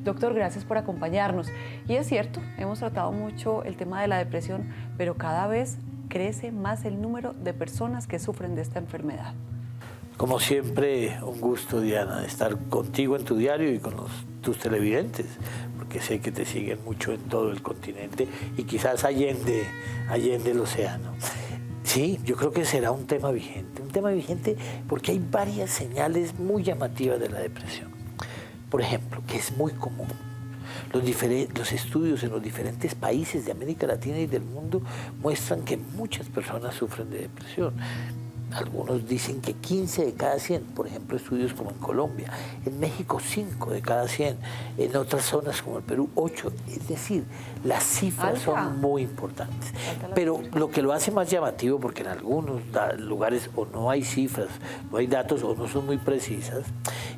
Doctor, gracias por acompañarnos. Y es cierto, hemos tratado mucho el tema de la depresión, pero cada vez crece más el número de personas que sufren de esta enfermedad. Como siempre, un gusto, Diana, estar contigo en tu diario y con tus televidentes, porque sé que te siguen mucho en todo el continente y quizás allende el océano. Sí, yo creo que será un tema vigente porque hay varias señales muy llamativas de la depresión. Por ejemplo, que es muy común. Los estudios en los diferentes países de América Latina y del mundo muestran que muchas personas sufren de depresión. Algunos dicen que 15 de cada 100, por ejemplo, estudios como en Colombia, en México 5 de cada 100, en otras zonas como el Perú 8, es decir, las cifras son muy importantes. Pero lo que lo hace más llamativo, porque en algunos lugares o no hay cifras, no hay datos o no son muy precisas,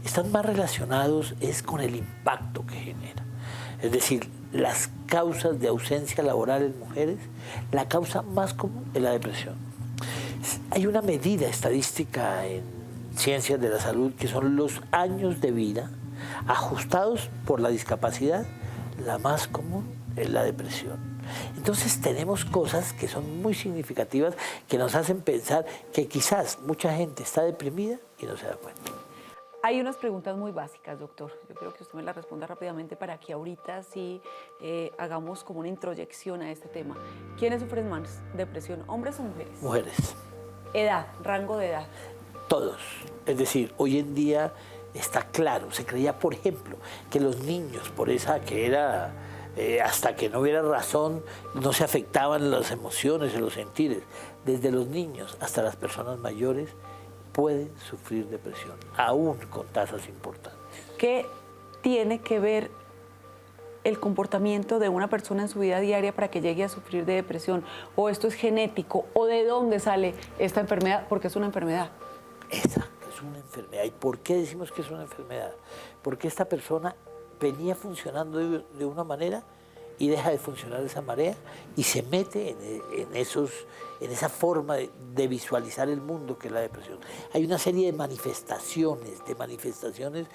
están más relacionados es con el impacto que genera. Es decir, las causas de ausencia laboral en mujeres, la causa más común es la depresión. Hay una medida estadística en ciencias de la salud que son los años de vida ajustados por la discapacidad. La más común es la depresión. Entonces tenemos cosas que son muy significativas que nos hacen pensar que quizás mucha gente está deprimida y no se da cuenta. Hay unas preguntas muy básicas, doctor. Yo creo que usted me las responda rápidamente para que ahorita sí hagamos como una introyección a este tema. ¿Quiénes sufren más depresión, hombres o mujeres? Mujeres. Edad, rango de edad. Todos. Es decir, hoy en día está claro, se creía, por ejemplo, que los niños, por esa que era, hasta que no hubiera razón, no se afectaban las emociones y los sentires. Desde los niños hasta las personas mayores pueden sufrir depresión, aún con tasas importantes. ¿Qué tiene que ver el comportamiento de una persona en su vida diaria para que llegue a sufrir de depresión? ¿O esto es genético? ¿O de dónde sale esta enfermedad? Porque es una enfermedad. Exacto, es una enfermedad. ¿Y por qué decimos que es una enfermedad? Porque esta persona venía funcionando de una manera y deja de funcionar de esa manera y se mete en esa forma de visualizar el mundo que es la depresión. Hay una serie de manifestaciones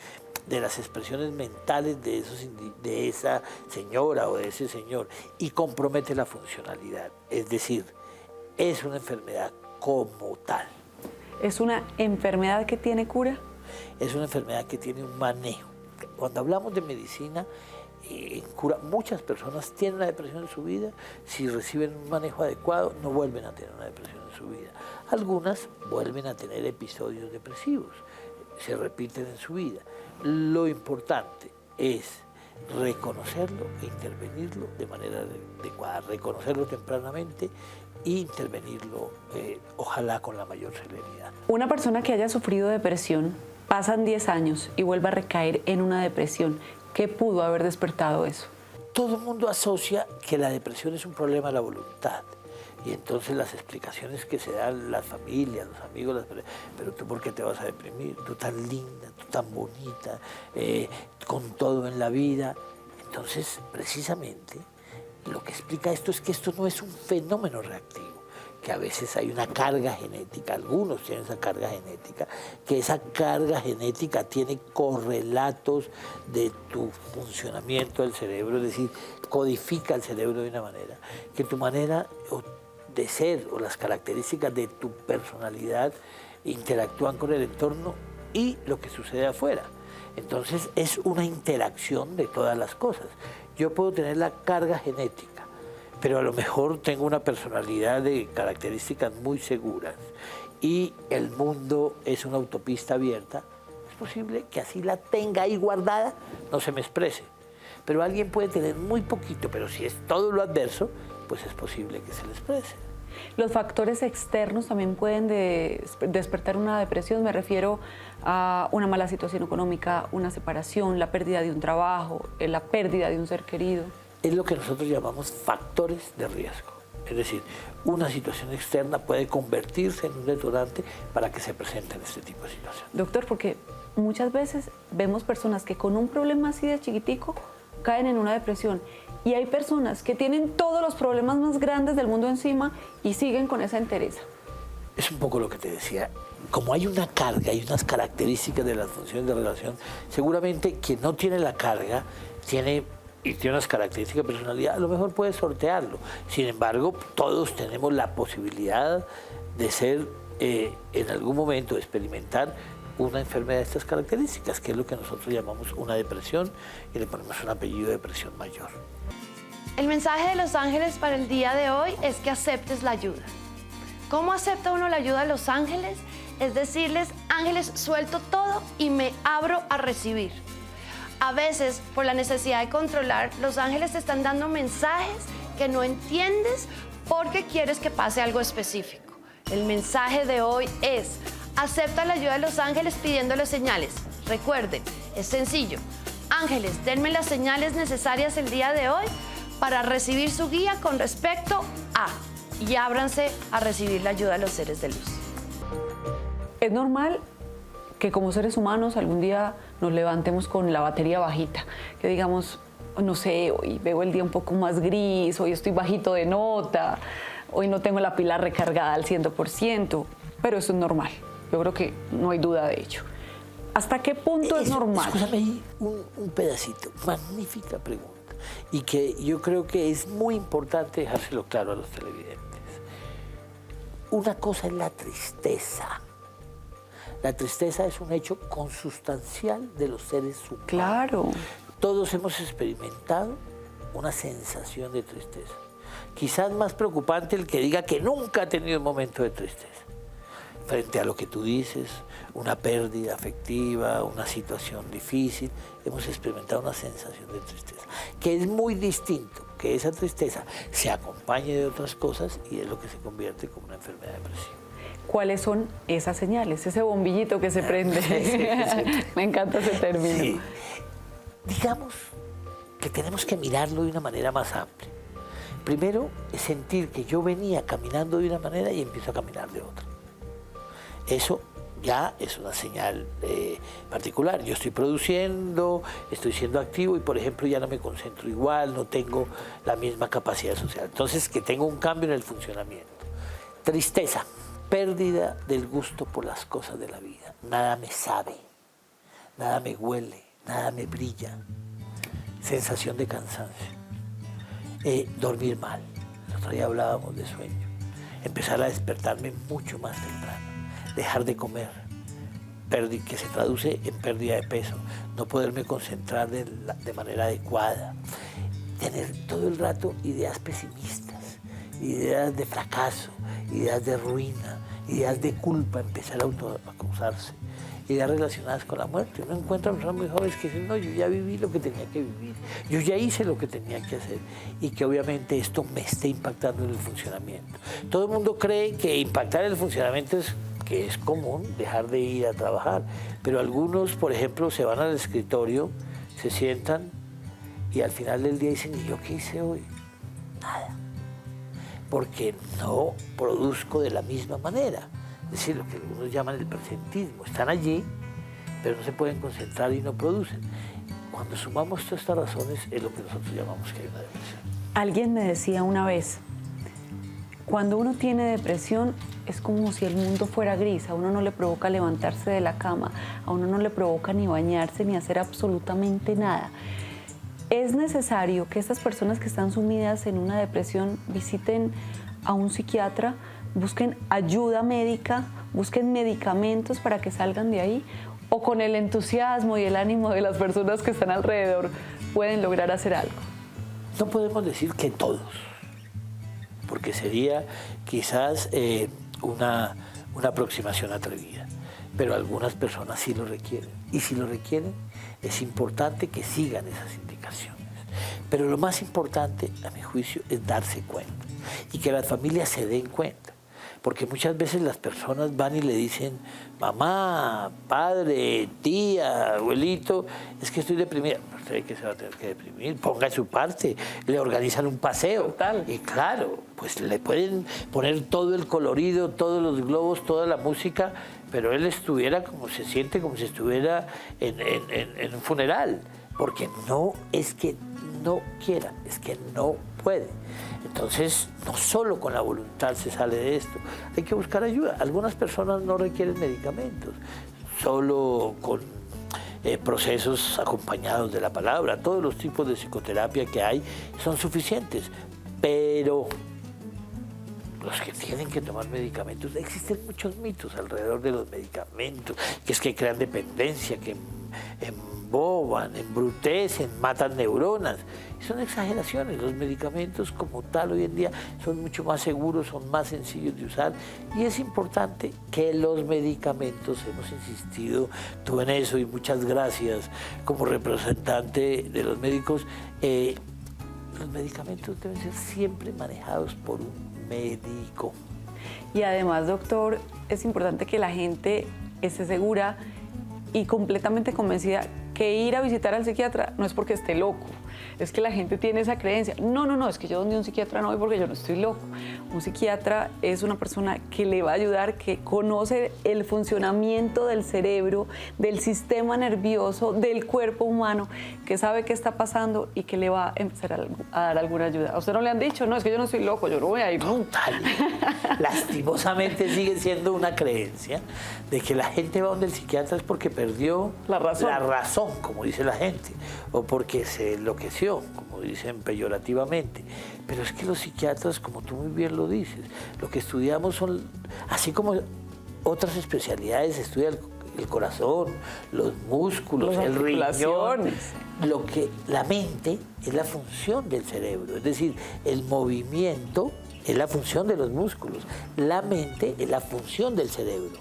de las expresiones mentales de esa señora o de ese señor y compromete la funcionalidad. Es decir, es una enfermedad como tal. ¿Es una enfermedad que tiene cura? Es una enfermedad que tiene un manejo. Cuando hablamos de medicina, cura, muchas personas tienen una depresión en su vida, si reciben un manejo adecuado no vuelven a tener una depresión en su vida. Algunas vuelven a tener episodios depresivos, se repiten en su vida. Lo importante es reconocerlo e intervenirlo de manera adecuada, reconocerlo tempranamente e intervenirlo, ojalá con la mayor celeridad. Una persona que haya sufrido depresión, pasan 10 años y vuelve a recaer en una depresión. ¿Qué pudo haber despertado eso? Todo el mundo asocia que la depresión es un problema de la voluntad. Y entonces las explicaciones que se dan las familias, los amigos, pero tú ¿por qué te vas a deprimir? Tú tan linda, tú tan bonita, con todo en la vida. Entonces, precisamente, lo que explica esto es que esto no es un fenómeno reactivo, que a veces hay una carga genética, algunos tienen esa carga genética, que esa carga genética tiene correlatos de tu funcionamiento del cerebro, es decir, codifica el cerebro de una manera, que tu manera de ser o las características de tu personalidad interactúan con el entorno y lo que sucede afuera. Entonces es una interacción de todas las cosas. Yo puedo tener la carga genética, pero a lo mejor tengo una personalidad de características muy seguras y el mundo es una autopista abierta. Es posible que así la tenga ahí guardada, no se me exprese. Pero alguien puede tener muy poquito, pero si es todo lo adverso, pues es posible que se le exprese. ¿Los factores externos también pueden despertar una depresión? Me refiero a una mala situación económica, una separación, la pérdida de un trabajo, la pérdida de un ser querido. Es lo que nosotros llamamos factores de riesgo. Es decir, una situación externa puede convertirse en un detonante para que se presenten este tipo de situaciones. Doctor, porque muchas veces vemos personas que con un problema así de chiquitico caen en una depresión y hay personas que tienen todos los problemas más grandes del mundo encima y siguen con esa entereza. Es un poco lo que te decía. como hay una carga y unas características de las funciones de relación, seguramente quien no tiene la carga tiene unas características de personalidad, a lo mejor puede sortearlo. Sin embargo, todos tenemos la posibilidad de ser, en algún momento, experimentar una enfermedad de estas características, que es lo que nosotros llamamos una depresión, y le ponemos un apellido de depresión mayor. El mensaje de los ángeles para el día de hoy es que aceptes la ayuda. ¿Cómo acepta uno la ayuda de los ángeles? Es decirles, ángeles, suelto todo y me abro a recibir. A veces, por la necesidad de controlar, los ángeles te están dando mensajes que no entiendes porque quieres que pase algo específico. El mensaje de hoy es, acepta la ayuda de los ángeles pidiéndoles señales. Recuerden, es sencillo. Ángeles, denme las señales necesarias el día de hoy para recibir su guía con respecto a, y ábranse a recibir la ayuda de los seres de luz. Es normal que como seres humanos algún día nos levantemos con la batería bajita, que digamos, no sé, hoy veo el día un poco más gris, hoy estoy bajito de nota, hoy no tengo la pila recargada al 100%, pero eso es normal. Yo creo que no hay duda de ello. ¿Hasta qué punto es normal? Escúchame ahí un pedacito, magnífica pregunta, y que yo creo que es muy importante dejárselo claro a los televidentes. Una cosa es la tristeza. La tristeza es un hecho consustancial de los seres humanos. Claro. Todos hemos experimentado una sensación de tristeza. Quizás más preocupante el que diga que nunca ha tenido un momento de tristeza. Frente a lo que tú dices, una pérdida afectiva, una situación difícil, hemos experimentado una sensación de tristeza, que es muy distinto que esa tristeza se acompañe de otras cosas y es lo que se convierte como una enfermedad depresiva. ¿Cuáles son esas señales? Ese bombillito que se prende. Me encanta ese término. Sí. Digamos que tenemos que mirarlo de una manera más amplia. Primero, es sentir que yo venía caminando de una manera y empiezo a caminar de otra. Eso ya es una señal particular. Yo estoy produciendo, estoy siendo activo y, por ejemplo, ya no me concentro igual, no tengo la misma capacidad social. Entonces, que tengo un cambio en el funcionamiento. Tristeza, pérdida del gusto por las cosas de la vida. Nada me sabe, nada me huele, nada me brilla. Sensación de cansancio. Dormir mal. El otro día hablábamos de sueño. Empezar a despertarme mucho más temprano. Dejar de comer, que se traduce en pérdida de peso, no poderme concentrar de manera adecuada, tener todo el rato ideas pesimistas, ideas de fracaso, ideas de ruina, ideas de culpa, empezar a autoacusarse, ideas relacionadas con la muerte. Uno encuentra personas muy jóvenes que dicen, no, yo ya viví lo que tenía que vivir, yo ya hice lo que tenía que hacer y que obviamente esto me está impactando en el funcionamiento. Todo el mundo cree que impactar en el funcionamiento es común dejar de ir a trabajar, pero algunos, por ejemplo, se van al escritorio, se sientan y al final del día dicen, ¿y yo qué hice hoy? Nada, porque no produzco de la misma manera. Es decir, lo que algunos llaman el presentismo. Están allí, pero no se pueden concentrar y no producen. Cuando sumamos todas estas razones es lo que nosotros llamamos que hay una depresión. Alguien me decía una vez, cuando uno tiene depresión es como si el mundo fuera gris, a uno no le provoca levantarse de la cama, a uno no le provoca ni bañarse ni hacer absolutamente nada. Es necesario que estas personas que están sumidas en una depresión visiten a un psiquiatra, busquen ayuda médica, busquen medicamentos para que salgan de ahí, o con el entusiasmo y el ánimo de las personas que están alrededor pueden lograr hacer algo. No podemos decir que todos, porque sería quizás una aproximación atrevida, pero algunas personas sí lo requieren, y si lo requieren es importante que sigan esas indicaciones. Pero lo más importante, a mi juicio, es darse cuenta y que las familias se den cuenta. Porque muchas veces las personas van y le dicen, mamá, padre, tía, abuelito, es que estoy deprimida. ¿Usted cree que se va a tener que deprimir? Ponga su parte, le organizan un paseo. Total. Y claro, pues le pueden poner todo el colorido, todos los globos, toda la música, pero él estuviera como se siente, como si estuviera en un funeral. Porque no es que no quiera, es que no puede. Entonces, no solo con la voluntad se sale de esto, hay que buscar ayuda. Algunas personas no requieren medicamentos, solo con procesos acompañados de la palabra. Todos los tipos de psicoterapia que hay son suficientes, pero los que tienen que tomar medicamentos, existen muchos mitos alrededor de los medicamentos, que es que crean dependencia, que emboban, embrutecen, matan neuronas. Son exageraciones. Los medicamentos como tal hoy en día son mucho más seguros, son más sencillos de usar, y es importante que los medicamentos, hemos insistido tú en eso y muchas gracias como representante de los médicos, los medicamentos deben ser siempre manejados por un médico. Y además, doctor, es importante que la gente esté segura y completamente convencida que ir a visitar al psiquiatra no es porque esté loco. Es que la gente tiene esa creencia. No, es que yo donde un psiquiatra no voy porque yo no estoy loco. Un psiquiatra es una persona que le va a ayudar, que conoce el funcionamiento del cerebro, del sistema nervioso, del cuerpo humano, que sabe qué está pasando y que le va a empezar a dar alguna ayuda. ¿A usted no le han dicho? No, es que yo no estoy loco, yo no voy a ir nunca. Lastimosamente sigue siendo una creencia de que la gente va donde el psiquiatra es porque perdió la razón, como dice la gente, o porque se enloqueció, como dicen peyorativamente. Pero es que los psiquiatras, como tú muy bien lo dices, lo que estudiamos son, así como otras especialidades, estudian el corazón, los músculos, el riñón. La mente es la función del cerebro, es decir, el movimiento es la función de los músculos, la mente es la función del cerebro.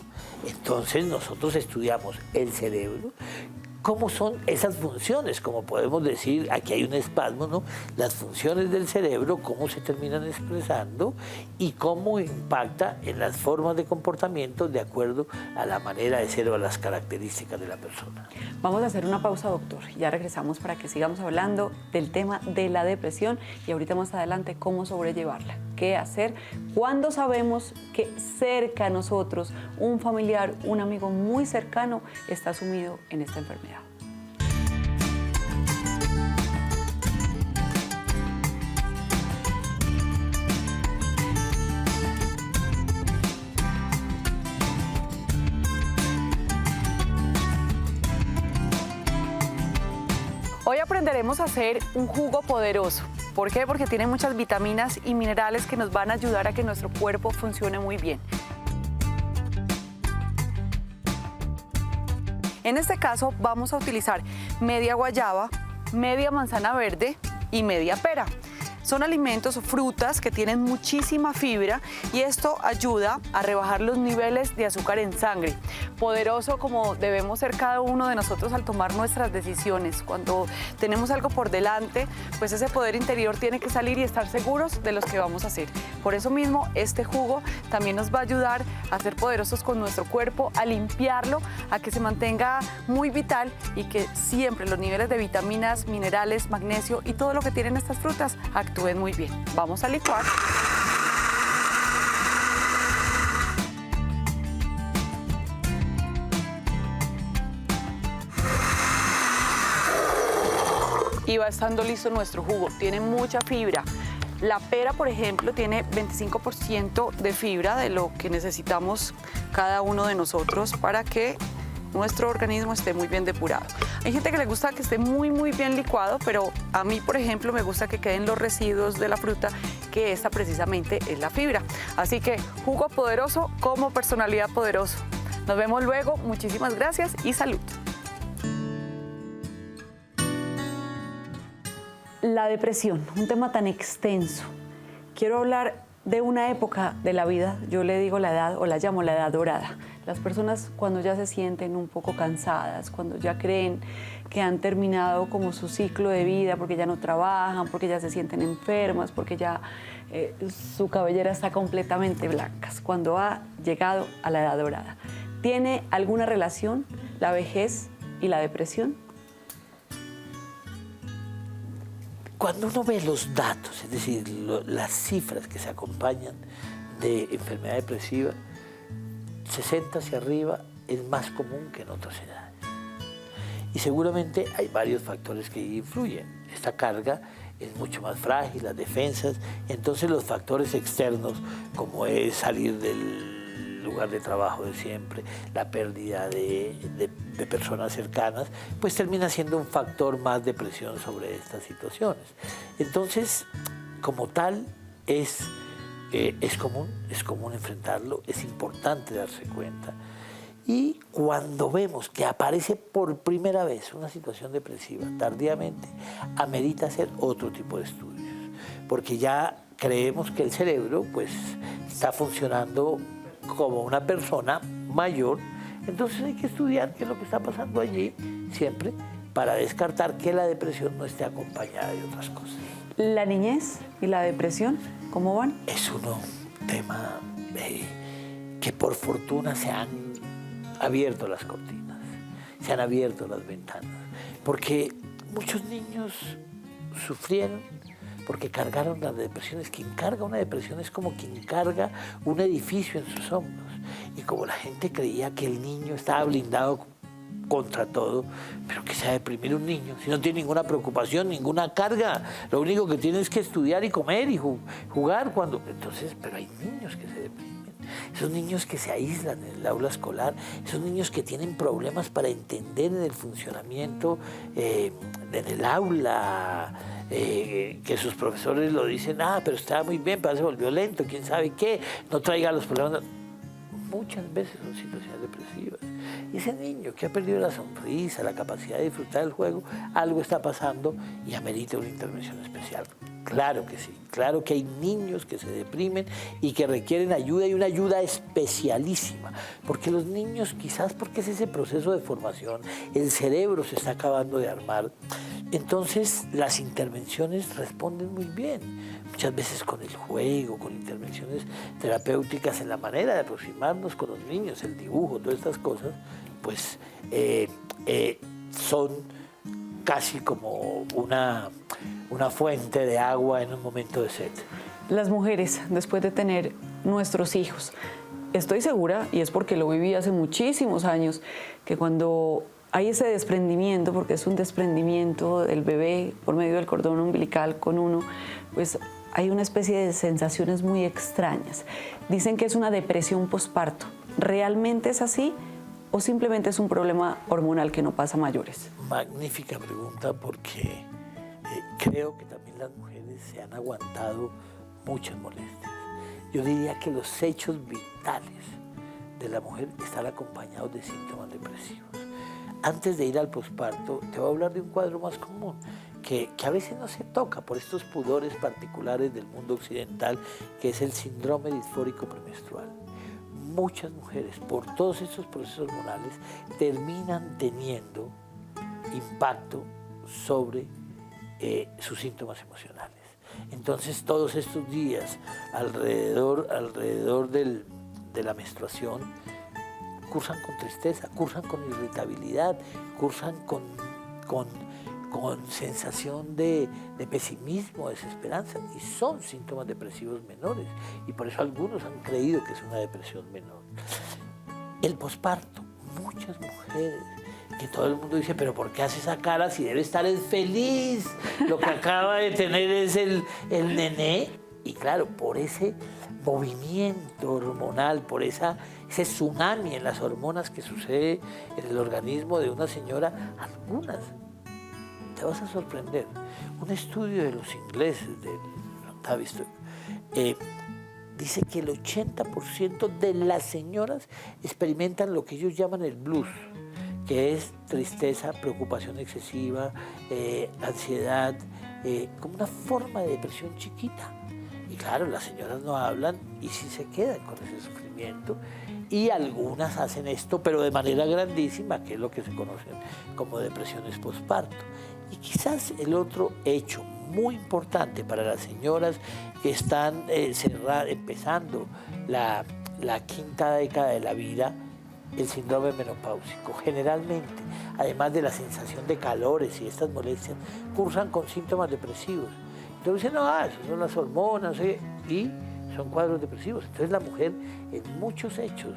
Entonces nosotros estudiamos el cerebro, cómo son esas funciones, como podemos decir, aquí hay un espasmo, ¿no? Las funciones del cerebro, cómo se terminan expresando y cómo impacta en las formas de comportamiento de acuerdo a la manera de ser o a las características de la persona. Vamos a hacer una pausa, doctor. Ya regresamos para que sigamos hablando del tema de la depresión y ahorita más adelante cómo sobrellevarla, qué hacer, cuando sabemos que cerca a nosotros un familiar, un amigo muy cercano está sumido en esta enfermedad. Hoy aprenderemos a hacer un jugo poderoso. ¿Por qué? Porque tiene muchas vitaminas y minerales que nos van a ayudar a que nuestro cuerpo funcione muy bien. En este caso vamos a utilizar media guayaba, media manzana verde y media pera. Son alimentos o frutas que tienen muchísima fibra y esto ayuda a rebajar los niveles de azúcar en sangre. Poderoso como debemos ser cada uno de nosotros al tomar nuestras decisiones. Cuando tenemos algo por delante, pues ese poder interior tiene que salir y estar seguros de lo que vamos a hacer. Por eso mismo, este jugo también nos va a ayudar a ser poderosos con nuestro cuerpo, a limpiarlo, a que se mantenga muy vital y que siempre los niveles de vitaminas, minerales, magnesio y todo lo que tienen estas frutas actúen muy bien. Vamos a licuar. Y va estando listo nuestro jugo. Tiene mucha fibra. La pera, por ejemplo, tiene 25% de fibra de lo que necesitamos cada uno de nosotros para que nuestro organismo esté muy bien depurado. Hay gente que le gusta que esté muy bien licuado, pero a mí, por ejemplo, me gusta que queden los residuos de la fruta, que esta precisamente es la fibra. Así que jugo poderoso como personalidad poderoso. Nos vemos luego, muchísimas gracias y salud. La depresión, un tema tan extenso. Quiero hablar de una época de la vida, yo le digo la edad o la llamo la edad dorada. Las personas cuando ya se sienten un poco cansadas, cuando ya creen que han terminado como su ciclo de vida porque ya no trabajan, porque ya se sienten enfermas, porque ya su cabellera está completamente blanca, cuando ha llegado a la edad dorada. ¿Tiene alguna relación la vejez y la depresión? Cuando uno ve los datos, es decir, las cifras que se acompañan de enfermedad depresiva, 60 hacia arriba es más común que en otras edades. Y seguramente hay varios factores que influyen. Esta carga es mucho más frágil, las defensas, entonces los factores externos, como es salir del lugar de trabajo de siempre, la pérdida de personas cercanas, pues termina siendo un factor más de presión sobre estas situaciones. Entonces, como tal, es común enfrentarlo, es importante darse cuenta. Y cuando vemos que aparece por primera vez una situación depresiva tardíamente, amerita hacer otro tipo de estudios, porque ya creemos que el cerebro pues, está funcionando como una persona mayor, entonces hay que estudiar qué es lo que está pasando allí siempre para descartar que la depresión no esté acompañada de otras cosas. ¿La niñez y la depresión cómo van? Es un tema que por fortuna se han abierto las cortinas, se han abierto las ventanas, porque muchos niños sufrieron porque cargaron las depresiones. Quien carga una depresión es como quien carga un edificio en sus hombros. Y como la gente creía que el niño estaba blindado contra todo, pero que se va a deprimir un niño si no tiene ninguna preocupación, ninguna carga, lo único que tiene es que estudiar y comer y jugar cuando... Entonces, pero hay niños que se deprimen. Esos niños que se aíslan en el aula escolar, esos niños que tienen problemas para entender en el funcionamiento en el aula, que sus profesores lo dicen, pero estaba muy bien, pero se volvió lento, quién sabe qué, no traiga los problemas. Muchas veces son situaciones depresivas. Y ese niño que ha perdido la sonrisa, la capacidad de disfrutar del juego, algo está pasando y amerita una intervención especial. Claro que sí, claro que hay niños que se deprimen y que requieren ayuda y una ayuda especialísima, porque los niños quizás porque es ese proceso de formación, el cerebro se está acabando de armar, entonces las intervenciones responden muy bien, muchas veces con el juego, con intervenciones terapéuticas en la manera de aproximarnos con los niños, el dibujo, todas estas cosas, pues son casi como una fuente de agua en un momento de sed. Las mujeres, después de tener nuestros hijos, estoy segura, y es porque lo viví hace muchísimos años, que cuando hay ese desprendimiento, porque es un desprendimiento del bebé por medio del cordón umbilical con uno, pues hay una especie de sensaciones muy extrañas. Dicen que es una depresión posparto. ¿Realmente es así o simplemente es un problema hormonal que no pasa a mayores? Magnífica pregunta, porque creo que también las mujeres se han aguantado muchas molestias. Yo diría que los hechos vitales de la mujer están acompañados de síntomas depresivos. Antes de ir al posparto, te voy a hablar de un cuadro más común, que a veces no se toca por estos pudores particulares del mundo occidental, que es el síndrome disfórico premenstrual. Muchas mujeres, por todos estos procesos hormonales, terminan teniendo impacto sobre sus síntomas emocionales. Entonces, todos estos días alrededor de la menstruación, cursan con tristeza, cursan con irritabilidad, cursan con sensación de pesimismo, desesperanza, y son síntomas depresivos menores, y por eso algunos han creído que es una depresión menor. El posparto, muchas mujeres, que todo el mundo dice, pero ¿por qué hace esa cara si debe estar feliz? Lo que acaba de tener es el nené. Y claro, por ese movimiento hormonal, por ese tsunami en las hormonas que sucede en el organismo de una señora, algunas, te vas a sorprender. Un estudio de los ingleses, de Tavistock, dice que el 80% de las señoras experimentan lo que ellos llaman el blues, que es tristeza, preocupación excesiva, ansiedad, como una forma de depresión chiquita. Y claro, las señoras no hablan y sí se quedan con ese sufrimiento. Y algunas hacen esto, pero de manera grandísima, que es lo que se conocen como depresiones posparto. Y quizás el otro hecho muy importante para las señoras que están empezando la quinta década de la vida, el síndrome menopáusico. Generalmente, además de la sensación de calores y estas molestias, cursan con síntomas depresivos. Entonces dicen, no, eso son las hormonas, y son cuadros depresivos. Entonces la mujer en muchos hechos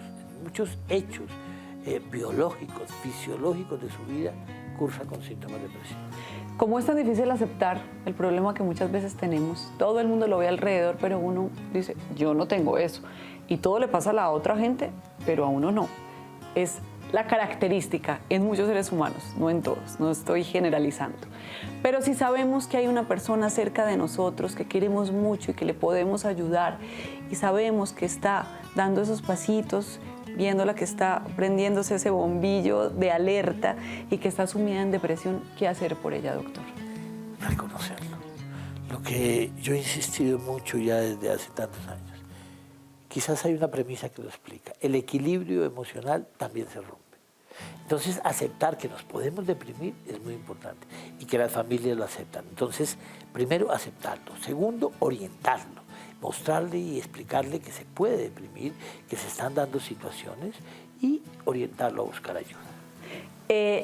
biológicos, fisiológicos de su vida, cursa con síntomas de depresión. ¿Cómo es tan difícil aceptar el problema que muchas veces tenemos? Todo el mundo lo ve alrededor, pero uno dice, yo no tengo eso. Y todo le pasa a la otra gente, pero a uno no. Es la característica en muchos seres humanos, no en todos, no estoy generalizando. Pero si sabemos que hay una persona cerca de nosotros que queremos mucho y que le podemos ayudar, y sabemos que está dando esos pasitos, viéndola que está prendiéndose ese bombillo de alerta y que está sumida en depresión, ¿qué hacer por ella, doctor? Reconocerlo. Lo que yo he insistido mucho ya desde hace tantos años. Quizás hay una premisa que lo explica. El equilibrio emocional también se rompe. Entonces, aceptar que nos podemos deprimir es muy importante y que las familias lo aceptan. Entonces, primero, aceptarlo. Segundo, orientarlo. Mostrarle y explicarle que se puede deprimir, que se están dando situaciones y orientarlo a buscar ayuda.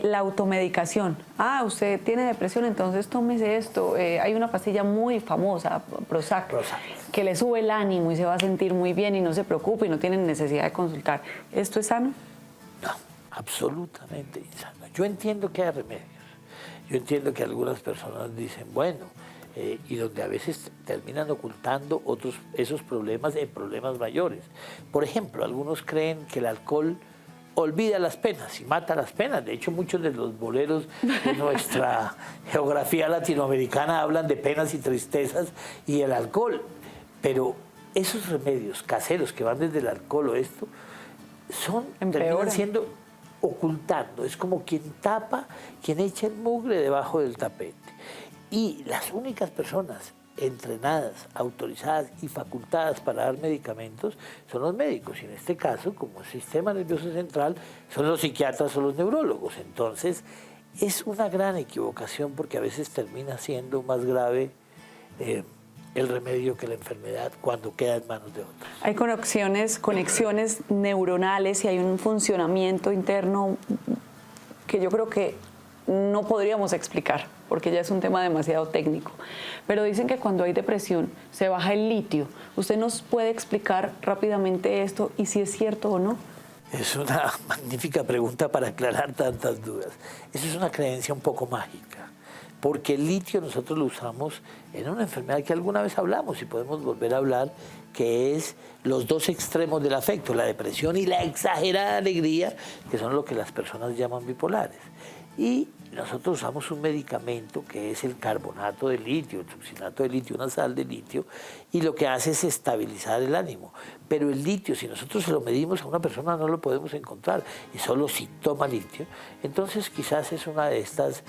La automedicación. Usted tiene depresión, entonces tómese esto. Hay una pastilla muy famosa, Prozac, que le sube el ánimo y se va a sentir muy bien y no se preocupe y no tiene necesidad de consultar. ¿Esto es sano? No, absolutamente insano. Yo entiendo que hay remedios. Yo entiendo que algunas personas dicen, bueno, y donde a veces terminan ocultando esos problemas en problemas mayores. Por ejemplo, algunos creen que el alcohol olvida las penas y mata las penas. De hecho, muchos de los boleros de nuestra geografía latinoamericana hablan de penas y tristezas y el alcohol. Pero esos remedios caseros que van desde el alcohol o esto, terminan siendo ocultando. Es como quien tapa, quien echa el mugre debajo del tapete. Y las únicas personas entrenadas, autorizadas y facultadas para dar medicamentos son los médicos. Y en este caso, como el sistema nervioso central, son los psiquiatras o los neurólogos. Entonces, es una gran equivocación porque a veces termina siendo más grave el remedio que la enfermedad cuando queda en manos de otros. Hay conexiones neuronales y hay un funcionamiento interno que yo creo que no podríamos explicar, porque ya es un tema demasiado técnico. Pero dicen que cuando hay depresión se baja el litio. ¿Usted nos puede explicar rápidamente esto y si es cierto o no? Es una magnífica pregunta para aclarar tantas dudas. Esa es una creencia un poco mágica, porque el litio nosotros lo usamos en una enfermedad que alguna vez hablamos y podemos volver a hablar, que es los dos extremos del afecto, la depresión y la exagerada alegría, que son lo que las personas llaman bipolares. Y nosotros usamos un medicamento que es el carbonato de litio, el succinato de litio, una sal de litio, y lo que hace es estabilizar el ánimo. Pero el litio, si nosotros se lo medimos a una persona, no lo podemos encontrar, y solo si toma litio. Entonces quizás es una de estas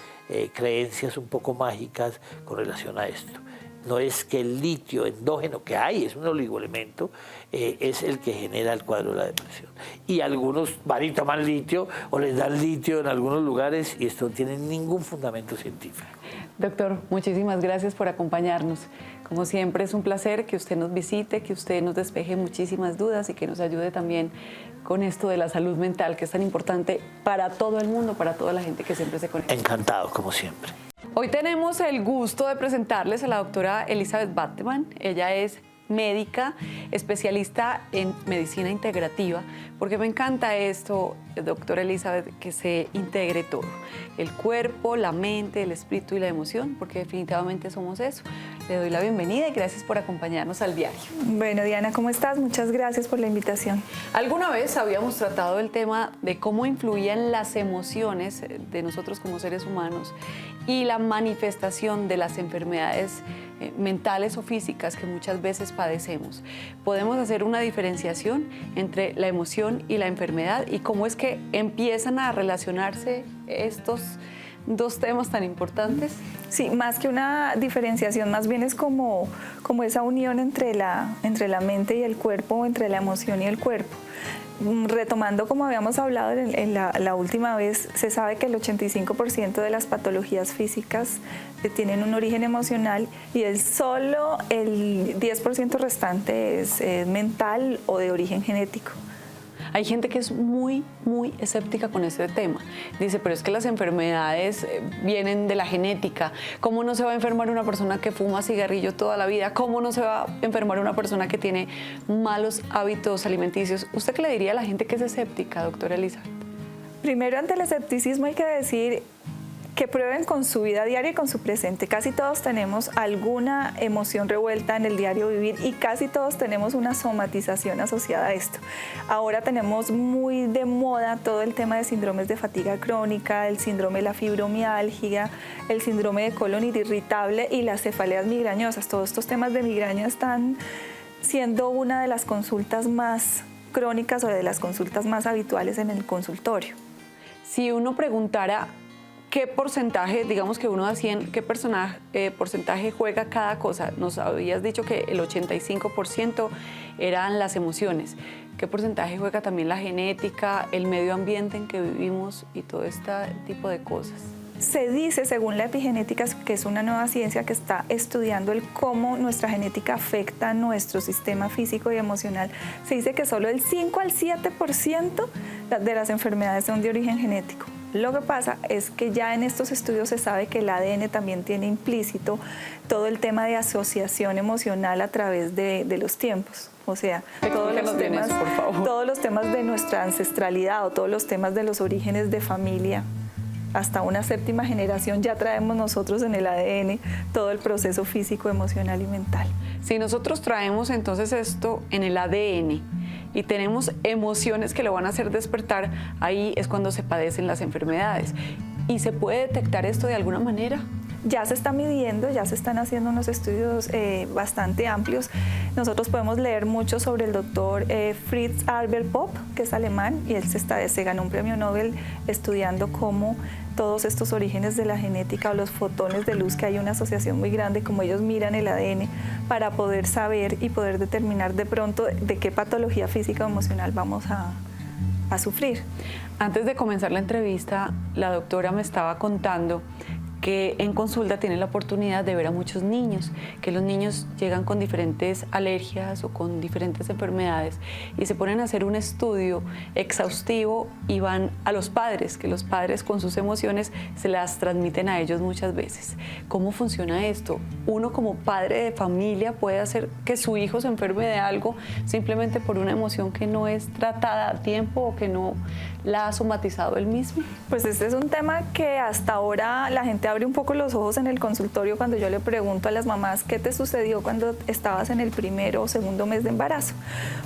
creencias un poco mágicas con relación a esto. No es que el litio endógeno que hay, es un oligoelemento, es el que genera el cuadro de la depresión. Y algunos van y toman litio o les dan litio en algunos lugares y esto no tiene ningún fundamento científico. Doctor, muchísimas gracias por acompañarnos. Como siempre es un placer que usted nos visite, que usted nos despeje muchísimas dudas y que nos ayude también con esto de la salud mental, que es tan importante para todo el mundo, para toda la gente que siempre se conecta. Encantado, como siempre. Hoy tenemos el gusto de presentarles a la doctora Elizabeth Bateman. Ella es médica, especialista en medicina integrativa, porque me encanta esto, doctora Elizabeth, que se integre todo, el cuerpo, la mente, el espíritu y la emoción, porque definitivamente somos eso. Le doy la bienvenida y gracias por acompañarnos al diario. Bueno, Diana, ¿cómo estás? Muchas gracias por la invitación. Alguna vez habíamos tratado el tema de cómo influían las emociones de nosotros como seres humanos y la manifestación de las enfermedades mentales o físicas que muchas veces padecemos. Podemos hacer una diferenciación entre la emoción y la enfermedad y cómo es que empiezan a relacionarse estos dos temas tan importantes. Sí, más que una diferenciación, más bien es como esa unión entre la mente y el cuerpo, entre la emoción y el cuerpo. Retomando como habíamos hablado en la última vez, se sabe que el 85% de las patologías físicas tienen un origen emocional y solo el 10% restante es mental o de origen genético. Hay gente que es muy escéptica con este tema. Dice, pero es que las enfermedades vienen de la genética. ¿Cómo no se va a enfermar una persona que fuma cigarrillo toda la vida? ¿Cómo no se va a enfermar una persona que tiene malos hábitos alimenticios? ¿Usted qué le diría a la gente que es escéptica, doctora Elizabeth? Primero, ante el escepticismo hay que decir, que prueben con su vida diaria y con su presente. Casi todos tenemos alguna emoción revuelta en el diario vivir y casi todos tenemos una somatización asociada a esto. Ahora tenemos muy de moda todo el tema de síndromes de fatiga crónica, el síndrome de la fibromialgia, el síndrome de colon irritable y las cefaleas migrañosas. Todos estos temas de migraña están siendo una de las consultas más crónicas o de las consultas más habituales en el consultorio. Si uno preguntara qué porcentaje, digamos que 1 a 100, qué porcentaje juega cada cosa, nos habías dicho que el 85% eran las emociones. ¿Qué porcentaje juega también la genética, el medio ambiente en que vivimos y todo este tipo de cosas? Se dice, según la epigenética, que es una nueva ciencia que está estudiando el cómo nuestra genética afecta a nuestro sistema físico y emocional. Se dice que solo el 5 al 7% de las enfermedades son de origen genético. Lo que pasa es que ya en estos estudios se sabe que el ADN también tiene implícito todo el tema de asociación emocional a través de los tiempos. O sea, todos los temas de nuestra ancestralidad o todos los temas de los orígenes de familia. Hasta una 7ª generación ya traemos nosotros en el ADN todo el proceso físico, emocional y mental. Si nosotros traemos entonces esto en el ADN y tenemos emociones que lo van a hacer despertar, ahí es cuando se padecen las enfermedades. ¿Y se puede detectar esto de alguna manera? Ya se está midiendo, ya se están haciendo unos estudios bastante amplios. Nosotros podemos leer mucho sobre el doctor Fritz Albert Popp, que es alemán, y él se ganó un premio Nobel estudiando cómo todos estos orígenes de la genética o los fotones de luz, que hay una asociación muy grande, como ellos miran el ADN, para poder saber y poder determinar de pronto de qué patología física o emocional vamos a sufrir. Antes de comenzar la entrevista, la doctora me estaba contando que en consulta tiene la oportunidad de ver a muchos niños, que los niños llegan con diferentes alergias o con diferentes enfermedades y se ponen a hacer un estudio exhaustivo y van a los padres, que los padres con sus emociones se las transmiten a ellos muchas veces. ¿Cómo funciona esto? Uno como padre de familia puede hacer que su hijo se enferme de algo simplemente por una emoción que no es tratada a tiempo o que no la ha somatizado él mismo. Pues este es un tema que hasta ahora la gente abre un poco los ojos en el consultorio cuando yo le pregunto a las mamás qué te sucedió cuando estabas en el 1.º o 2.º mes de embarazo,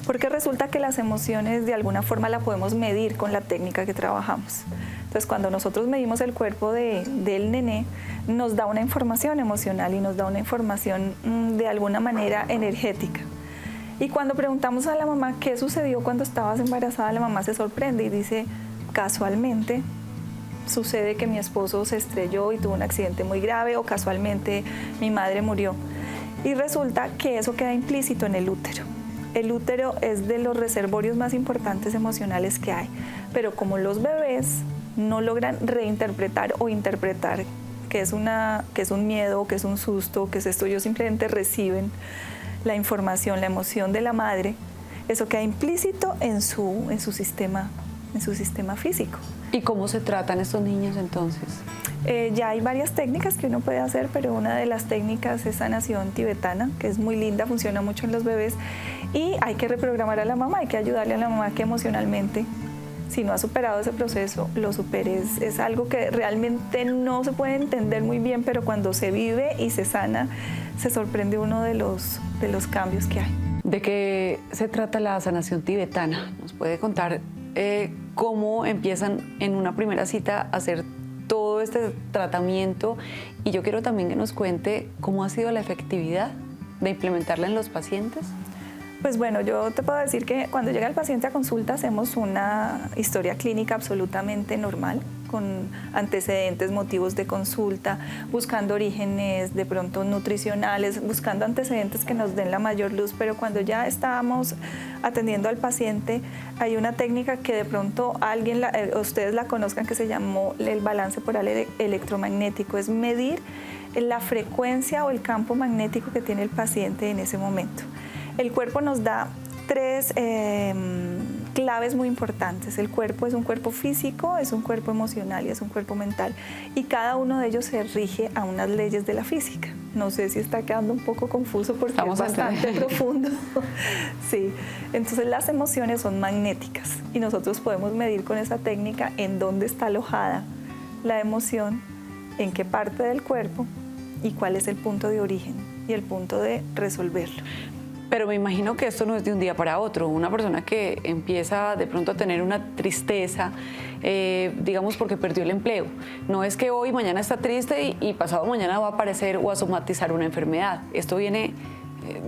porque resulta que las emociones de alguna forma la podemos medir con la técnica que trabajamos. Entonces, cuando nosotros medimos el cuerpo del nené, nos da una información emocional y nos da una información de alguna manera energética. Y cuando preguntamos a la mamá qué sucedió cuando estabas embarazada, la mamá se sorprende y dice, casualmente sucede que mi esposo se estrelló y tuvo un accidente muy grave, o casualmente mi madre murió. Y resulta que eso queda implícito en el útero. El útero es de los reservorios más importantes emocionales que hay, pero como los bebés no logran reinterpretar o interpretar que es un miedo, que es un susto, que es esto, ellos simplemente reciben la información, la emoción de la madre, eso queda implícito en su sistema físico. ¿Y cómo se tratan estos niños entonces? Ya hay varias técnicas que uno puede hacer, pero una de las técnicas es sanación tibetana, que es muy linda, funciona mucho en los bebés, y hay que reprogramar a la mamá, hay que ayudarle a la mamá que emocionalmente, si no ha superado ese proceso, lo supere. Es algo que realmente no se puede entender muy bien, pero cuando se vive y se sana, se sorprende uno de los cambios que hay. ¿De qué se trata la sanación tibetana? ¿Nos puede contar cómo empiezan en una primera cita a hacer todo este tratamiento? Y yo quiero también que nos cuente cómo ha sido la efectividad de implementarla en los pacientes. Pues bueno, yo te puedo decir que cuando llega el paciente a consulta hacemos una historia clínica absolutamente normal, con antecedentes, motivos de consulta, buscando orígenes de pronto nutricionales, buscando antecedentes que nos den la mayor luz, pero cuando ya estábamos atendiendo al paciente, hay una técnica que de pronto ustedes la conozcan, que se llamó el balance polar electromagnético, es medir la frecuencia o el campo magnético que tiene el paciente en ese momento. El cuerpo nos da 3 claves muy importantes. El cuerpo es un cuerpo físico, es un cuerpo emocional y es un cuerpo mental. Y cada uno de ellos se rige a unas leyes de la física. No sé si está quedando un poco confuso porque es bastante profundo. Sí. Entonces las emociones son magnéticas y nosotros podemos medir con esa técnica en dónde está alojada la emoción en qué parte del cuerpo y cuál es el punto de origen y el punto de resolverlo. Pero me imagino que esto no es de un día para otro. Una persona que empieza de pronto a tener una tristeza, digamos porque perdió el empleo, no es que hoy, mañana está triste y pasado mañana va a aparecer o a somatizar una enfermedad. Esto viene,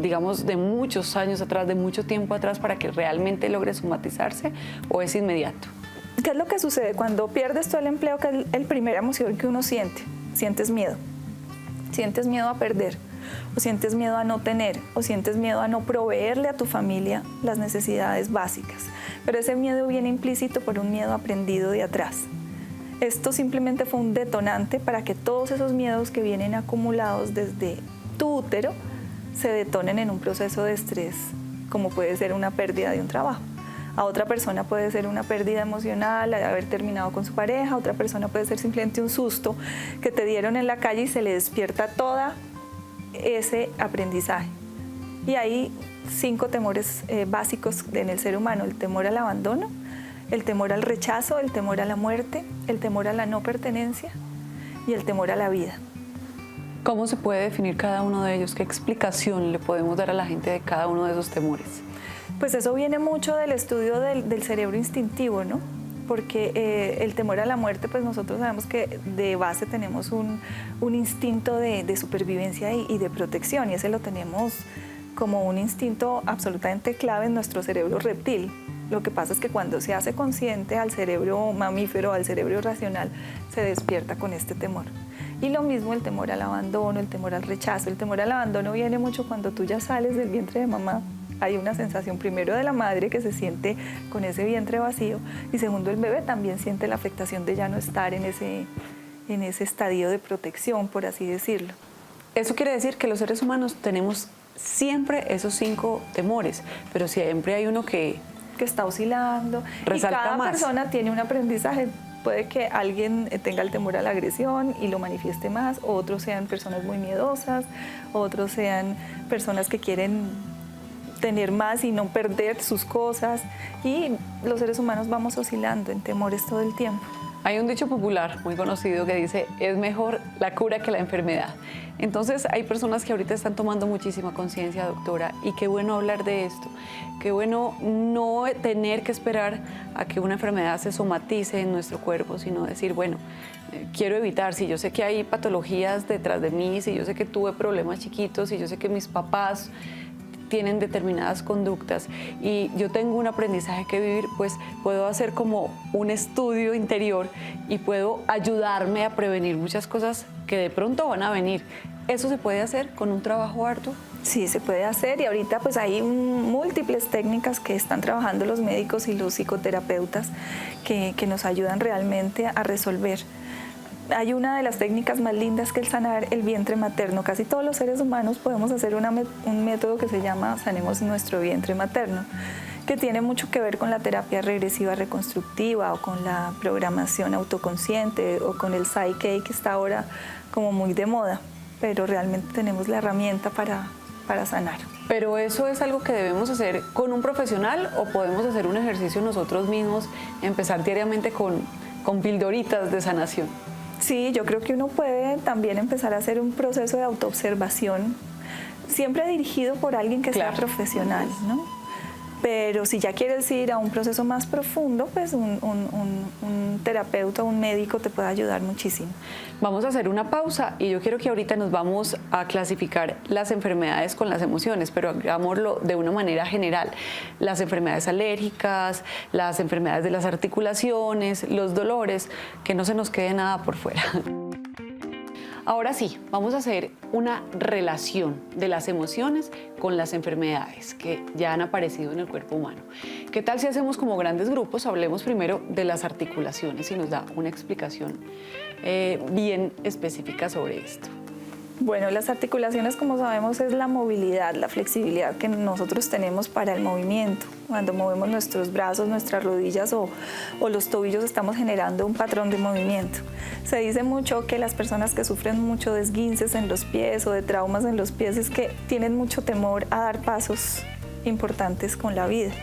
digamos, de muchos años atrás, de mucho tiempo atrás para que realmente logre somatizarse, o es inmediato. ¿Qué es lo que sucede cuando pierdes todo el empleo? Que es el primera emoción que uno siente. Sientes miedo. Sientes miedo a perder, o sientes miedo a no tener, o sientes miedo a no proveerle a tu familia las necesidades básicas. Pero ese miedo viene implícito por un miedo aprendido de atrás. Esto simplemente fue un detonante para que todos esos miedos que vienen acumulados desde tu útero se detonen en un proceso de estrés, como puede ser una pérdida de un trabajo. A otra persona puede ser una pérdida emocional, de haber terminado con su pareja. A otra persona puede ser simplemente un susto que te dieron en la calle y se le despierta todo ese aprendizaje. Y hay 5 temores básicos en el ser humano: el temor al abandono, el temor al rechazo, el temor a la muerte, el temor a la no pertenencia y el temor a la vida. ¿Cómo se puede definir cada uno de ellos? ¿Qué explicación le podemos dar a la gente de cada uno de esos temores? Pues eso viene mucho del estudio del cerebro instintivo, ¿no? Porque el temor a la muerte, pues nosotros sabemos que de base tenemos un instinto de supervivencia y de protección, y ese lo tenemos como un instinto absolutamente clave en nuestro cerebro reptil. Lo que pasa es que cuando se hace consciente al cerebro mamífero, al cerebro racional, se despierta con este temor. Y lo mismo el temor al abandono, el temor al rechazo. El temor al abandono viene mucho cuando tú ya sales del vientre de mamá. Hay una sensación primero de la madre que se siente con ese vientre vacío, y segundo el bebé también siente la afectación de ya no estar en ese estadio de protección, por así decirlo. Eso quiere decir que los seres humanos tenemos siempre esos 5 temores, pero siempre hay uno que está oscilando, resalta y cada más. persona tiene un aprendizaje. Puede que alguien tenga el temor a la agresión y lo manifieste más, o otros sean personas muy miedosas, otros sean personas que quieren tener más y no perder sus cosas, y los seres humanos vamos oscilando en temores todo el tiempo. Hay un dicho popular muy conocido que dice: es mejor la cura que la enfermedad. Entonces hay personas que ahorita están tomando muchísima conciencia, doctora, y qué bueno hablar de esto, qué bueno no tener que esperar a que una enfermedad se somatice en nuestro cuerpo, sino decir, bueno, quiero evitar, si yo sé que hay patologías detrás de mí, si yo sé que tuve problemas chiquitos, si yo sé que mis papás tienen determinadas conductas y yo tengo un aprendizaje que vivir, pues puedo hacer como un estudio interior y puedo ayudarme a prevenir muchas cosas que de pronto van a venir. ¿Eso se puede hacer con un trabajo arduo? Sí, se puede hacer, y ahorita pues hay múltiples técnicas que están trabajando los médicos y los psicoterapeutas que nos ayudan realmente a resolver. Hay una de las técnicas más lindas, que es sanar el vientre materno. Casi todos los seres humanos podemos hacer un método que se llama Sanemos nuestro vientre materno, que tiene mucho que ver con la terapia regresiva reconstructiva, o con la programación autoconsciente, o con el Psyche, que está ahora como muy de moda, pero realmente tenemos la herramienta para sanar. ¿Pero eso es algo que debemos hacer con un profesional, o podemos hacer un ejercicio nosotros mismos, empezar diariamente con pildoritas de sanación? Sí, yo creo que uno puede también empezar a hacer un proceso de autoobservación, siempre dirigido por alguien que sea profesional, ¿no? Pero si ya quieres ir a un proceso más profundo, pues un terapeuta, un médico te puede ayudar muchísimo. Vamos a hacer una pausa y yo quiero que ahorita nos vamos a clasificar las enfermedades con las emociones, pero hagámoslo de una manera general. Las enfermedades alérgicas, las enfermedades de las articulaciones, los dolores, que no se nos quede nada por fuera. Ahora sí, vamos a hacer una relación de las emociones con las enfermedades que ya han aparecido en el cuerpo humano. ¿Qué tal si hacemos como grandes grupos? Hablemos primero de las articulaciones y nos da una explicación bien específica sobre esto. Bueno, las articulaciones, como sabemos, es la movilidad, la flexibilidad que nosotros tenemos para el movimiento. Cuando movemos nuestros brazos, nuestras rodillas o los tobillos, estamos generando un patrón de movimiento. Se dice mucho que las personas que sufren mucho de esguinces en los pies o de traumas en los pies es que tienen mucho temor a dar pasos importantes con la vida.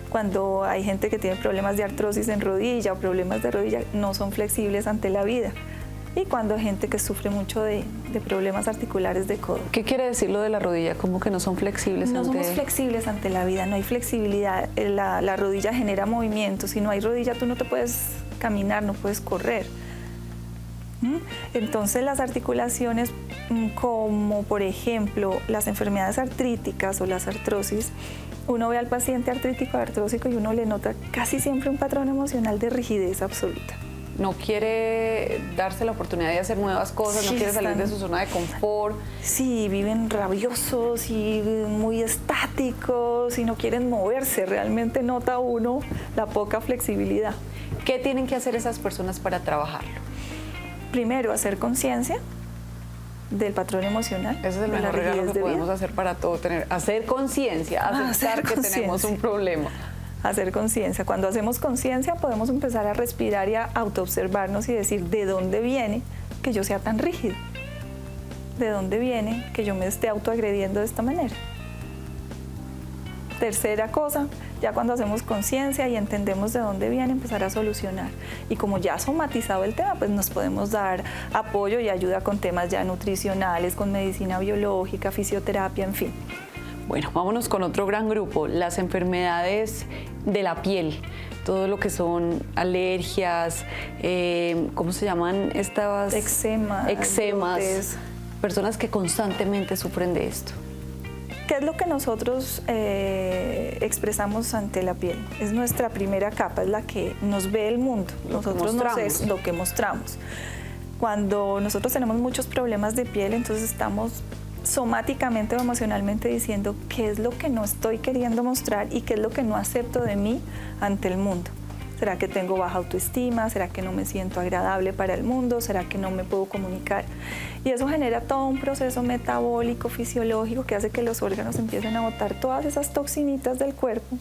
Cuando hay gente que tiene problemas de artrosis en rodilla o problemas de rodilla, no son flexibles ante la vida. y cuando hay gente que sufre mucho de problemas articulares de codo. ¿Qué quiere decir lo de la rodilla? ¿Cómo que no son flexibles? No somos flexibles ante la vida, no hay flexibilidad. La rodilla genera movimiento. Si no hay rodilla, tú no te puedes caminar, no puedes correr. Entonces las articulaciones, como por ejemplo las enfermedades artríticas o las artrosis, uno ve al paciente artrítico o artrósico y uno le nota casi siempre un patrón emocional de rigidez absoluta. No quiere darse la oportunidad de hacer nuevas cosas, Sí, no quiere salir de su zona de confort. Sí, viven rabiosos y muy estáticos y no quieren moverse. Realmente nota uno la poca flexibilidad. ¿Qué tienen que hacer esas personas para trabajarlo? Primero, hacer conciencia del patrón emocional. Ese es el de la mejor regalo rigidez que de vida. podemos hacer para todo, hacer conciencia, aceptar que tenemos un problema. Hacer conciencia. Cuando hacemos conciencia podemos empezar a respirar y a autoobservarnos y decir de dónde viene que yo sea tan rígido, de dónde viene que yo me esté autoagrediendo de esta manera. Tercera cosa, ya cuando hacemos conciencia y entendemos de dónde viene, empezar a solucionar. Y como ya ha somatizado el tema, pues nos podemos dar apoyo y ayuda con temas ya nutricionales, con medicina biológica, fisioterapia, en fin. Bueno, vámonos con otro gran grupo, las enfermedades de la piel, todo lo que son alergias, ¿cómo se llaman estas? Eczema, Eczemas, brotes. personas que constantemente sufren de esto. ¿Qué es lo que nosotros expresamos ante la piel? Es nuestra primera capa, es la que nos ve el mundo. Nosotros mostramos. es lo que mostramos. Cuando nosotros tenemos muchos problemas de piel, entonces estamos somáticamente o emocionalmente diciendo qué es lo que no estoy queriendo mostrar y qué es lo que no acepto de mí ante el mundo. ¿Será que tengo baja autoestima? ¿Será que no me siento agradable para el mundo? ¿Será que no me puedo comunicar? Y eso genera todo un proceso metabólico, fisiológico, que hace que los órganos empiecen a botar todas esas toxinitas del cuerpo,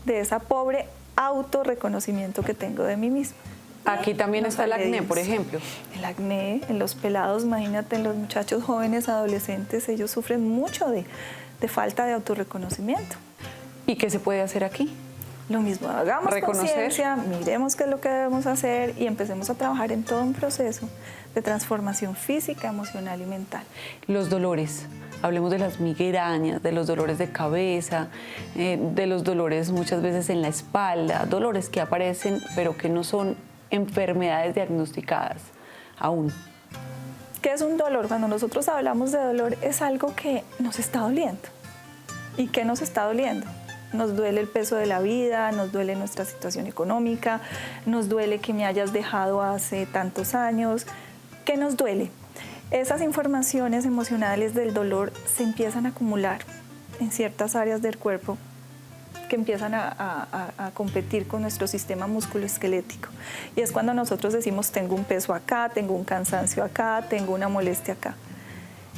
de esa pobre autorreconocimiento que tengo de mí misma. Aquí también Nos está el acné, agredimos. por ejemplo. El acné en los pelados, imagínate, en los muchachos jóvenes, adolescentes, ellos sufren mucho de falta de autorreconocimiento. ¿Y qué se puede hacer aquí? Lo mismo, hagamos Reconocer. conciencia, miremos qué es lo que debemos hacer y empecemos a trabajar en todo un proceso de transformación física, emocional y mental. Los dolores. Hablemos de las migrañas, de los dolores de cabeza, de los dolores muchas veces en la espalda, dolores que aparecen pero que no son enfermedades diagnosticadas aún. ¿Qué es un dolor? Cuando nosotros hablamos de dolor es algo que nos está doliendo. ¿Y qué nos está doliendo? Nos duele el peso de la vida, nos duele nuestra situación económica, nos duele que me hayas dejado hace tantos años. ¿Qué nos duele? Esas informaciones emocionales del dolor se empiezan a acumular en ciertas áreas del cuerpo que empiezan a competir con nuestro sistema musculoesquelético. Y es cuando nosotros decimos, tengo un peso acá, tengo un cansancio acá, tengo una molestia acá.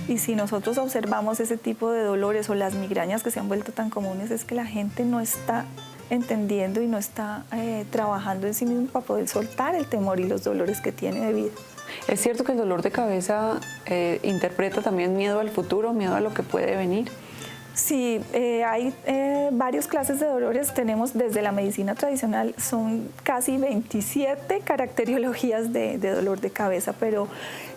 Y si nosotros observamos ese tipo de dolores o las migrañas que se han vuelto tan comunes, es que la gente no está entendiendo y no está trabajando en sí mismo para poder soltar el temor y los dolores que tiene de vida. ¿Es cierto que el dolor de cabeza interpreta también miedo al futuro, miedo a lo que puede venir? Sí, hay varias clases de dolores. Tenemos desde la medicina tradicional, son casi 27 caracteriologías de dolor de cabeza, pero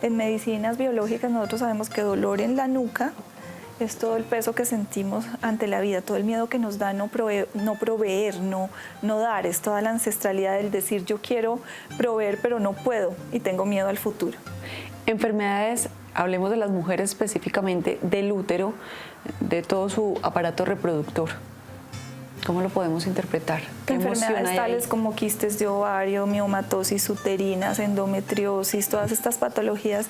en medicinas biológicas nosotros sabemos que dolor en la nuca es todo el peso que sentimos ante la vida, todo el miedo que nos da no proveer, no dar, es toda la ancestralidad del decir yo quiero proveer pero no puedo y tengo miedo al futuro. Enfermedades, hablemos de las mujeres específicamente, del útero, de todo su aparato reproductor. ¿Cómo lo podemos interpretar? ¿Qué emoción Enfermedades hay ahí? tales como quistes de ovario, miomatosis uterinas, endometriosis, todas estas patologías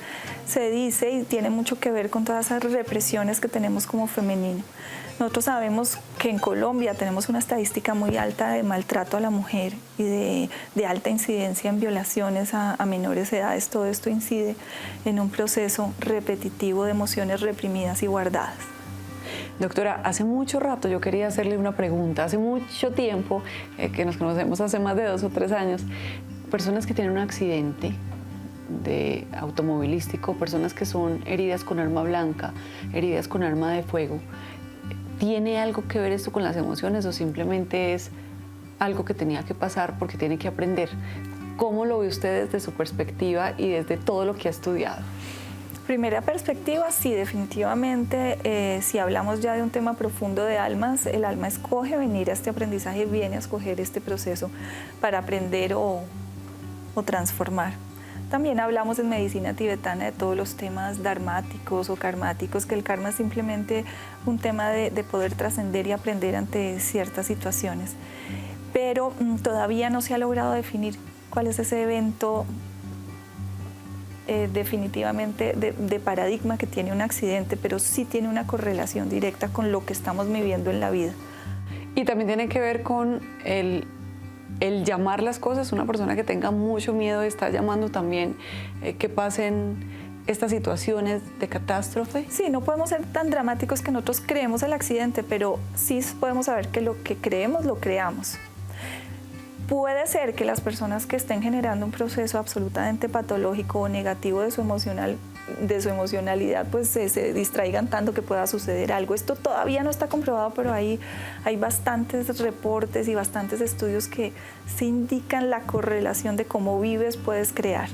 se dice y tiene mucho que ver con todas esas represiones que tenemos como femenino. Nosotros sabemos que en Colombia tenemos una estadística muy alta de maltrato a la mujer y de alta incidencia en violaciones a menores edades. Todo esto incide en un proceso repetitivo de emociones reprimidas y guardadas. Doctora, hace mucho rato yo quería hacerle una pregunta. Hace mucho tiempo, que nos conocemos hace más de 2 o 3 años, personas que tienen un accidente automovilístico, personas que son heridas con arma blanca, heridas con arma de fuego, ¿tiene algo que ver esto con las emociones o simplemente es algo que tenía que pasar porque tiene que aprender? ¿Cómo lo ve usted desde su perspectiva y desde todo lo que ha estudiado? Primera perspectiva, sí, definitivamente, si hablamos ya de un tema profundo de almas, el alma escoge venir a este aprendizaje, viene a escoger este proceso para aprender o transformar. También hablamos en medicina tibetana de todos los temas dharmáticos o karmáticos, que el karma es simplemente un tema de poder trascender y aprender ante ciertas situaciones. Pero todavía no se ha logrado definir cuál es ese evento definitivamente de paradigma que tiene un accidente, pero sí tiene una correlación directa con lo que estamos viviendo en la vida. Y también tiene que ver con el llamar las cosas. Una persona que tenga mucho miedo está llamando también que pasen estas situaciones de catástrofe. Sí, no podemos ser tan dramáticos que nosotros creemos el accidente, pero sí podemos saber que lo que creemos lo creamos. Puede ser que las personas que estén generando un proceso absolutamente patológico o negativo de su emocionalidad, pues se distraigan tanto que pueda suceder algo. Esto todavía no está comprobado, pero hay bastantes reportes y bastantes estudios que se indican la correlación de cómo vives, puedes crear.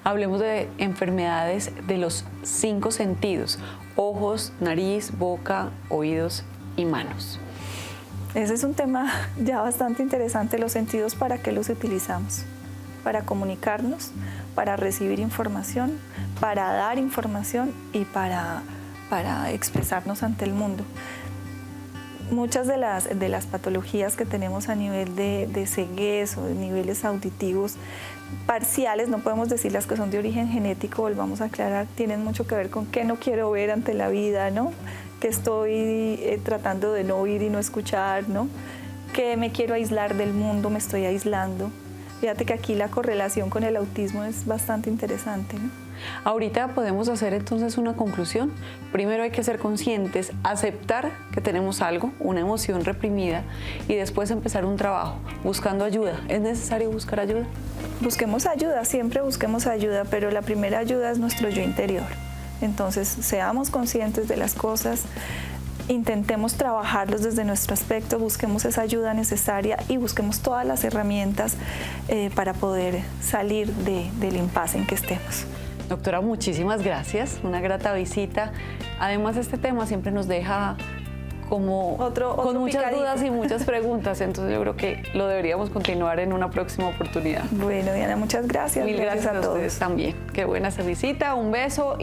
Hablemos de enfermedades de los 5 sentidos: ojos, nariz, boca, oídos y manos. Ese es un tema ya bastante interesante. Los sentidos, ¿para qué los utilizamos? Para comunicarnos, para recibir información, para dar información y para expresarnos ante el mundo. Muchas de las patologías que tenemos a nivel de ceguez o de niveles auditivos parciales, no podemos decir las que son de origen genético, volvamos a aclarar, tienen mucho que ver con qué no quiero ver ante la vida, ¿no? Que estoy tratando de no oír y no escuchar, ¿no? Que me quiero aislar del mundo, me estoy aislando. Fíjate que aquí la correlación con el autismo es bastante interesante, ¿no? Ahorita podemos hacer entonces una conclusión. Primero hay que ser conscientes, aceptar que tenemos algo, una emoción reprimida, y después empezar un trabajo buscando ayuda. ¿Es necesario buscar ayuda? Busquemos ayuda, siempre busquemos ayuda, pero la primera ayuda es nuestro yo interior. Entonces, seamos conscientes de las cosas, intentemos trabajarlos desde nuestro aspecto, busquemos esa ayuda necesaria y busquemos todas las herramientas para poder salir del impasse en que estemos. Doctora, muchísimas gracias, una grata visita. Además, este tema siempre nos deja como con muchas picadito. dudas y muchas preguntas, entonces yo creo que lo deberíamos continuar en una próxima oportunidad. Bueno, Diana, muchas gracias. Mil gracias a todos. ustedes también. Qué buena esa visita, un beso.